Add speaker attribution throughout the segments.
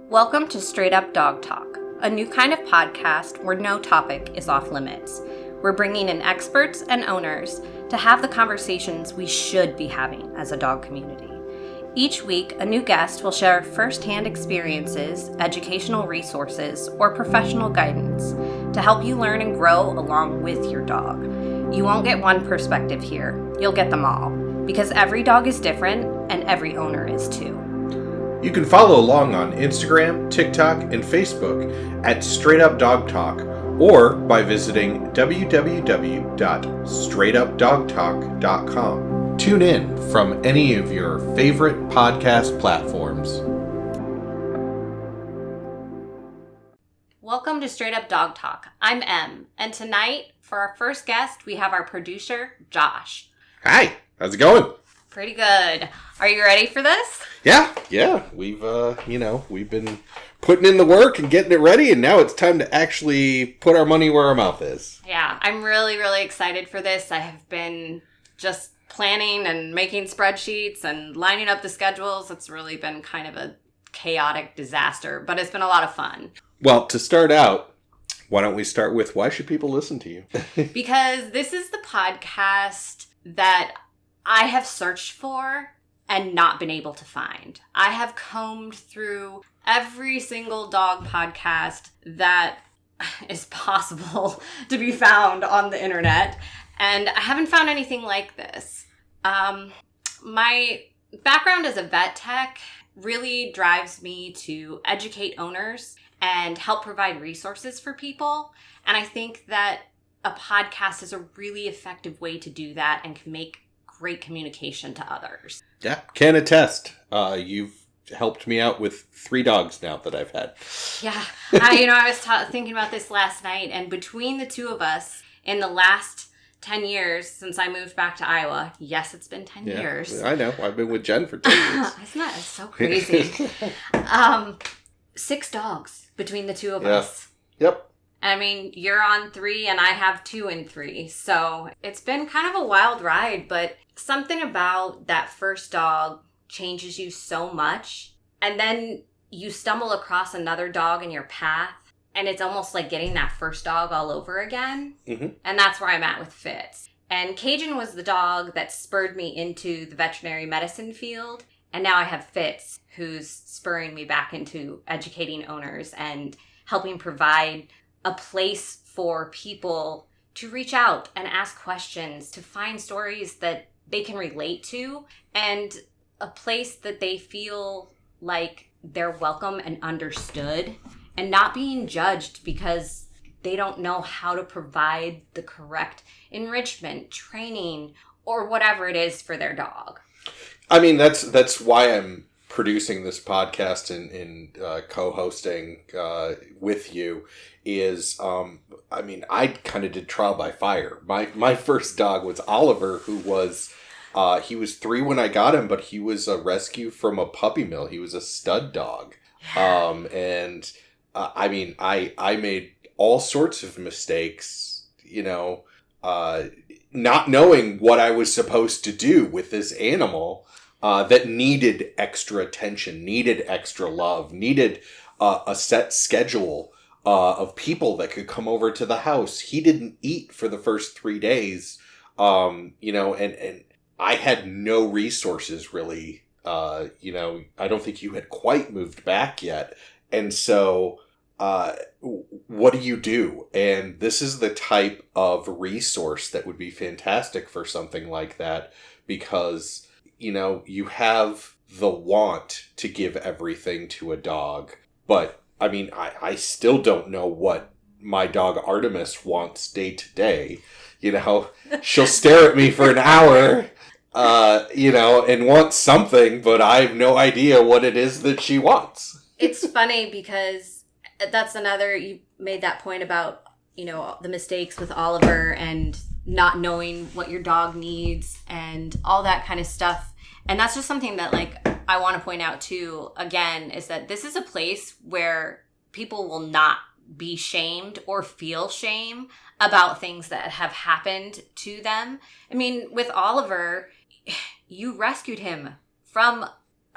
Speaker 1: Welcome to Straight Up Dog Talk, a new kind of podcast where no topic is off limits. We're bringing in experts and owners to have the conversations we should be having as a dog community. Each week, a new guest will share firsthand experiences, educational resources, or professional guidance to help you learn and grow along with your dog. You won't get one perspective here, you'll get them all, because every dog is different and every owner is too.
Speaker 2: You can follow along on Instagram, TikTok, and Facebook at Straight Up Dog Talk, or by visiting www.straightupdogtalk.com. Tune in from any of your favorite podcast platforms.
Speaker 1: Welcome to Straight Up Dog Talk. I'm Em, and tonight, for our first guest, we have our producer, Josh.
Speaker 2: Hi, how's it going?
Speaker 1: Pretty good. Are you ready for this?
Speaker 2: Yeah. We've been putting in the work and getting it ready, and now it's time to actually put our money where our mouth is.
Speaker 1: Yeah, I'm really, really excited for this. I have been just planning and making spreadsheets and lining up the schedules. It's really been kind of a chaotic disaster, but it's been a lot of fun.
Speaker 2: Well, to start out, why don't we start with why should people listen to you?
Speaker 1: Because this is the podcast that I have searched for and not been able to find. I have combed through every single dog podcast that is possible to be found on the internet, and I haven't found anything like this. My background as a vet tech really drives me to educate owners and help provide resources for people, and I think that a podcast is a really effective way to do that and can make great communication to others.
Speaker 2: Yeah, can attest. You've helped me out with 3 dogs now that I've had.
Speaker 1: Yeah, I was thinking about this last night, and between the two of us, in the last 10 years since I moved back to Iowa, yes, it's been 10 years.
Speaker 2: I know. I've been with Jen for 10 years.
Speaker 1: Isn't that so crazy? 6 dogs between the two of us.
Speaker 2: Yep.
Speaker 1: I mean, you're on 3 and I have 2 and 3. So it's been kind of a wild ride, but something about that first dog changes you so much. And then you stumble across another dog in your path, and it's almost like getting that first dog all over again. Mm-hmm. And that's where I'm at with Fitz. And Cajun was the dog that spurred me into the veterinary medicine field. And now I have Fitz, who's spurring me back into educating owners and helping provide a place for people to reach out and ask questions, to find stories that they can relate to, and a place that they feel like they're welcome and understood and not being judged because they don't know how to provide the correct enrichment, training, or whatever it is for their dog.
Speaker 2: I mean, that's why I'm producing this podcast and co-hosting with you is, I kind of did trial by fire. My first dog was Oliver, who was, he was 3 when I got him, but he was a rescue from a puppy mill. He was a stud dog. I made all sorts of mistakes, not knowing what I was supposed to do with this animal. That needed extra attention, needed extra love, needed a set schedule of people that could come over to the house. He didn't eat for the first 3 days, and I had no resources really. I don't think you had quite moved back yet. And so what do you do? And this is the type of resource that would be fantastic for something like that, because you have the want to give everything to a dog. But, I still don't know what my dog Artemis wants day to day. She'll stare at me for an hour, and want something, but I have no idea what it is that she wants.
Speaker 1: It's funny because that's you made that point about, the mistakes with Oliver and not knowing what your dog needs and all that kind of stuff. And that's just something that I want to point out too, again, is that this is a place where people will not be shamed or feel shame about things that have happened to them. With Oliver, you rescued him from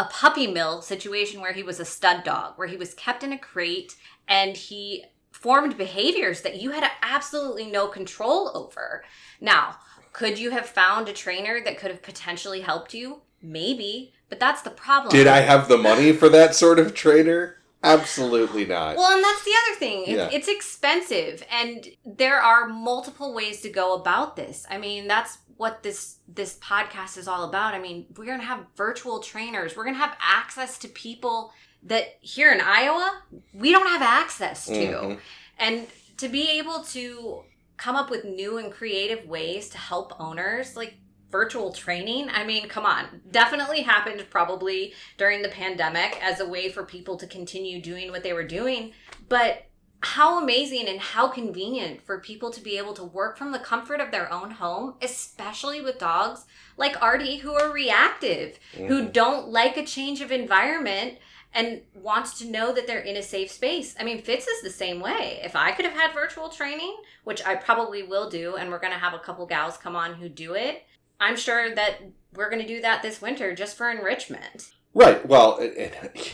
Speaker 1: a puppy mill situation where he was a stud dog, where he was kept in a crate and he formed behaviors that you had absolutely no control over. Now, could you have found a trainer that could have potentially helped you? Maybe, but that's the problem.
Speaker 2: Did I have the money for that sort of trainer? Absolutely not.
Speaker 1: Well, and that's the other thing. It's expensive, and there are multiple ways to go about this. I mean, that's what this podcast is all about. I mean, we're going to have virtual trainers. We're going to have access to people that here in Iowa, we don't have access to. Mm-hmm. And to be able to come up with new and creative ways to help owners, like virtual training, I mean, come on. Definitely happened probably during the pandemic as a way for people to continue doing what they were doing. But how amazing and how convenient for people to be able to work from the comfort of their own home, especially with dogs like Artie, who are reactive, who don't like a change of environment and wants to know that they're in a safe space. I mean, Fitz is the same way. If I could have had virtual training, which I probably will do, and we're going to have a couple gals come on who do it, I'm sure that we're going to do that this winter just for enrichment.
Speaker 2: Right. Well, and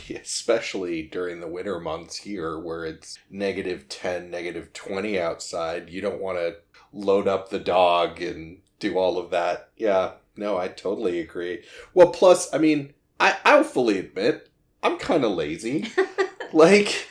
Speaker 2: especially during the winter months here where it's -10, -20 outside, you don't want to load up the dog and do all of that. Yeah, no, I totally agree. Well, plus, I mean, I'll fully admit, I'm kind of lazy. Like,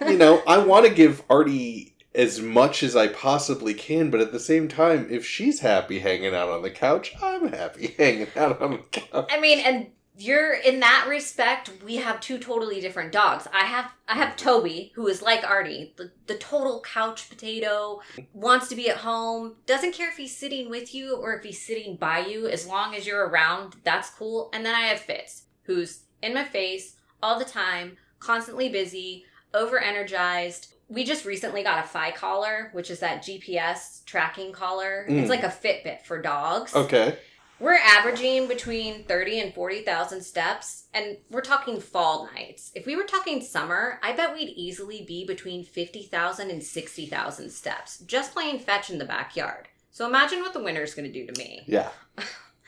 Speaker 2: I want to give Artie as much as I possibly can, but at the same time, if she's happy hanging out on the couch, I'm happy hanging out on the couch.
Speaker 1: I mean, and you're in that respect, we have two totally different dogs. I have Toby, who is like Artie, the total couch potato, wants to be at home, doesn't care if he's sitting with you or if he's sitting by you, as long as you're around, that's cool. And then I have Fitz, who's in my face all the time, constantly busy, over-energized. We just recently got a Fi collar, which is that GPS tracking collar. It's like a Fitbit for dogs.
Speaker 2: Okay.
Speaker 1: We're averaging between 30 and 40,000 steps, and we're talking fall nights. If we were talking summer, I bet we'd easily be between 50,000 and 60,000 steps, just playing fetch in the backyard. So imagine what the winter's going to do to me.
Speaker 2: Yeah.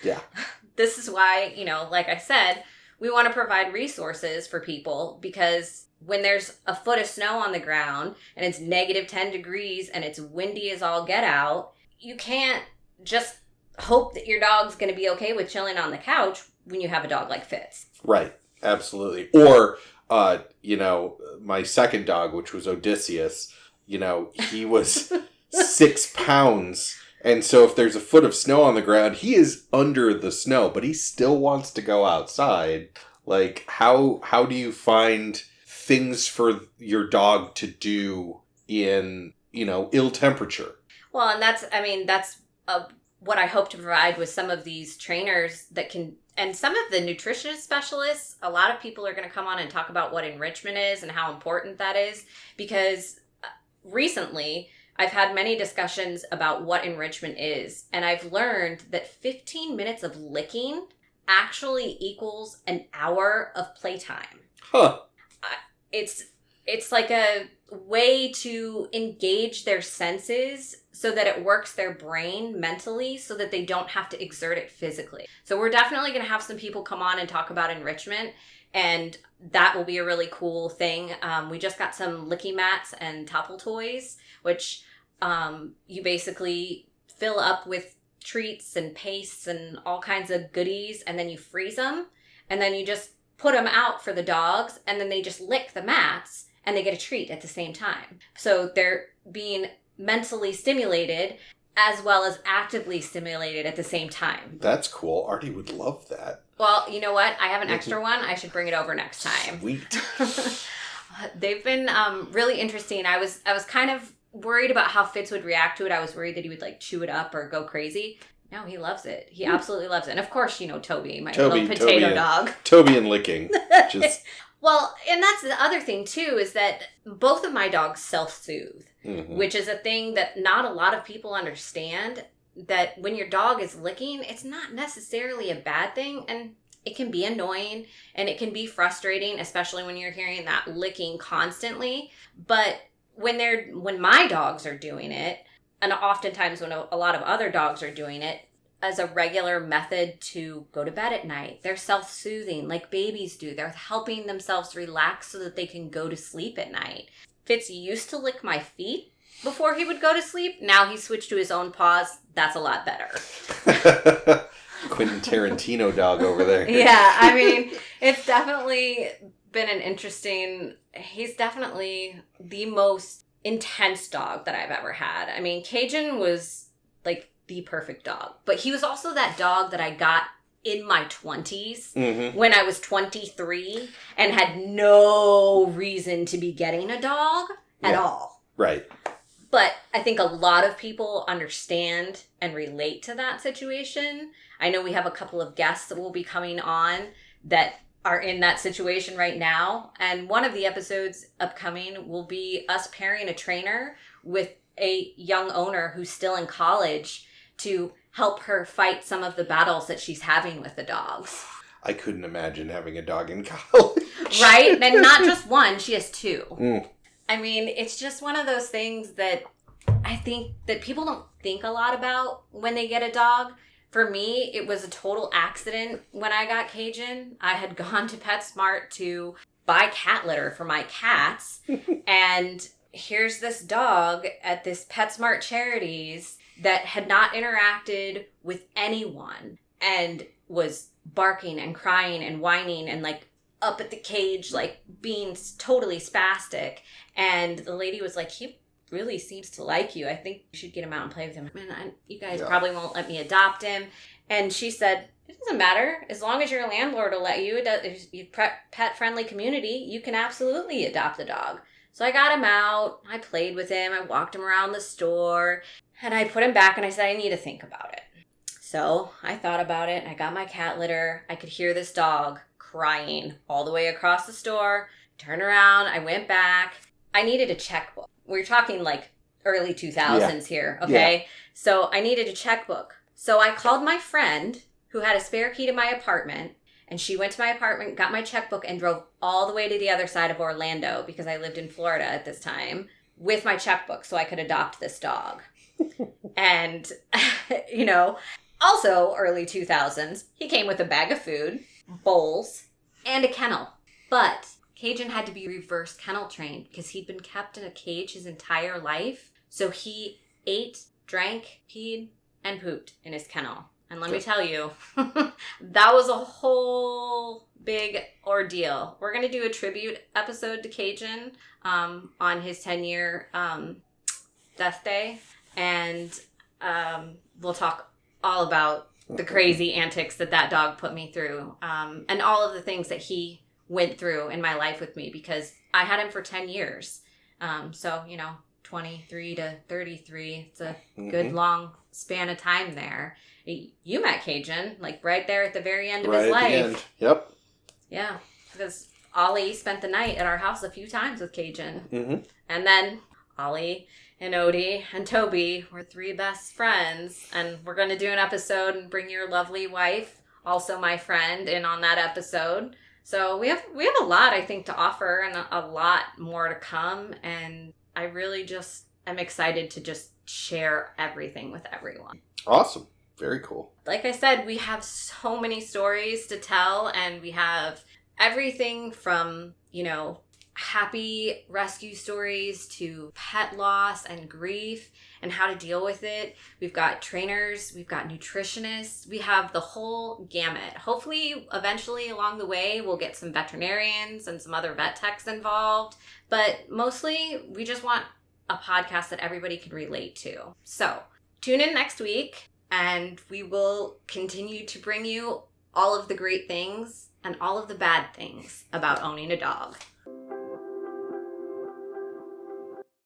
Speaker 2: Yeah.
Speaker 1: This is why, like I said, we want to provide resources for people, because when there's a foot of snow on the ground and it's -10 degrees and it's windy as all get out, you can't just hope that your dog's going to be okay with chilling on the couch when you have a dog like Fitz.
Speaker 2: Right. Absolutely. Or, my second dog, which was Odysseus, he was 6 pounds. And so if there's a foot of snow on the ground, he is under the snow, but he still wants to go outside. Like, how do you find things for your dog to do in, ill temperature?
Speaker 1: Well, and that's what I hope to provide with some of these trainers that can, and some of the nutrition specialists. A lot of people are going to come on and talk about what enrichment is and how important that is, because recently I've had many discussions about what enrichment is, and I've learned that 15 minutes of licking actually equals an hour of playtime.
Speaker 2: Huh.
Speaker 1: It's like a way to engage their senses so that it works their brain mentally so that they don't have to exert it physically. So we're definitely going to have some people come on and talk about enrichment, and that will be a really cool thing. We just got some licky mats and topple toys, which you basically fill up with treats and pastes and all kinds of goodies, and then you freeze them, and then you just put them out for the dogs, and then they just lick the mats, and they get a treat at the same time. So they're being mentally stimulated as well as actively stimulated at the same time.
Speaker 2: That's cool. Artie would love that.
Speaker 1: Well, you know what? I have an extra one. I should bring it over next time.
Speaker 2: Sweet.
Speaker 1: They've been really interesting. I was kind of worried about how Fitz would react to it. I was worried that he would chew it up or go crazy. No, he loves it. He absolutely loves it. And of course, Toby, my little potato dog.
Speaker 2: Toby and licking. Just...
Speaker 1: Well, and that's the other thing too, is that both of my dogs self-soothe, which is a thing that not a lot of people understand, that when your dog is licking, it's not necessarily a bad thing. And it can be annoying and it can be frustrating, especially when you're hearing that licking constantly. But when my dogs are doing it, and oftentimes when a lot of other dogs are doing it, as a regular method to go to bed at night. They're self-soothing like babies do. They're helping themselves relax so that they can go to sleep at night. Fitz used to lick my feet before he would go to sleep. Now he switched to his own paws. That's a lot better.
Speaker 2: Quentin Tarantino dog over there.
Speaker 1: Yeah, I mean, it's definitely been an interesting... He's definitely the most intense dog that I've ever had. I mean, Cajun was like the perfect dog. But he was also that dog that I got in my 20s when I was 23 and had no reason to be getting a dog at all.
Speaker 2: Right.
Speaker 1: But I think a lot of people understand and relate to that situation. I know we have a couple of guests that will be coming on that are in that situation right now. And one of the episodes upcoming will be us pairing a trainer with a young owner who's still in college to help her fight some of the battles that she's having with the dogs.
Speaker 2: I couldn't imagine having a dog in college.
Speaker 1: Right? And not just one, she has two.
Speaker 2: Mm.
Speaker 1: I mean, it's just one of those things that I think that people don't think a lot about when they get a dog. For me, it was a total accident when I got Cajun. I had gone to PetSmart to buy cat litter for my cats. And here's this dog at this PetSmart Charities that had not interacted with anyone and was barking and crying and whining and like up at the cage, like being totally spastic. And the lady was like, he really seems to like you. I think you should get him out and play with him. Man, you guys probably won't let me adopt him. And she said, it doesn't matter. As long as your landlord will let you, if you pet-friendly community, you can absolutely adopt the dog. So I got him out. I played with him. I walked him around the store. And I put him back and I said, I need to think about it. So I thought about it. I got my cat litter. I could hear this dog crying all the way across the store. Turned around. I went back. I needed a checkbook. We're talking like early 2000s here, okay? Yeah. So I needed a checkbook. So I called my friend who had a spare key to my apartment, and she went to my apartment, got my checkbook, and drove all the way to the other side of Orlando because I lived in Florida at this time with my checkbook so I could adopt this dog. And, you know, also early 2000s, he came with a bag of food, bowls, and a kennel. But Cajun had to be reverse kennel trained because he'd been kept in a cage his entire life. So he ate, drank, peed, and pooped in his kennel. And let me tell you, that was a whole big ordeal. We're going to do a tribute episode to Cajun on his 10-year death day. And we'll talk all about the crazy antics that dog put me through and all of the things that he went through in my life with me because I had him for 10 years. So, you know, 23 to 33, it's a good long span of time there. You met Cajun, like right there at the very end of his life. Right at the end.
Speaker 2: Yep.
Speaker 1: Yeah, because Ollie spent the night at our house a few times with Cajun. Mm-hmm. And then Ollie and Odie and Toby were three best friends. And we're going to do an episode and bring your lovely wife, also my friend, in on that episode. So we have a lot, I think, to offer and a lot more to come. And I really just am excited to just share everything with everyone.
Speaker 2: Awesome. Very cool.
Speaker 1: Like I said, we have so many stories to tell, and we have everything from, you know, happy rescue stories to pet loss and grief and how to deal with it. We've got trainers, we've got nutritionists, we have the whole gamut. Hopefully, eventually along the way, we'll get some veterinarians and some other vet techs involved. But mostly, we just want a podcast that everybody can relate to. So, tune in next week, and we will continue to bring you all of the great things and all of the bad things about owning a dog.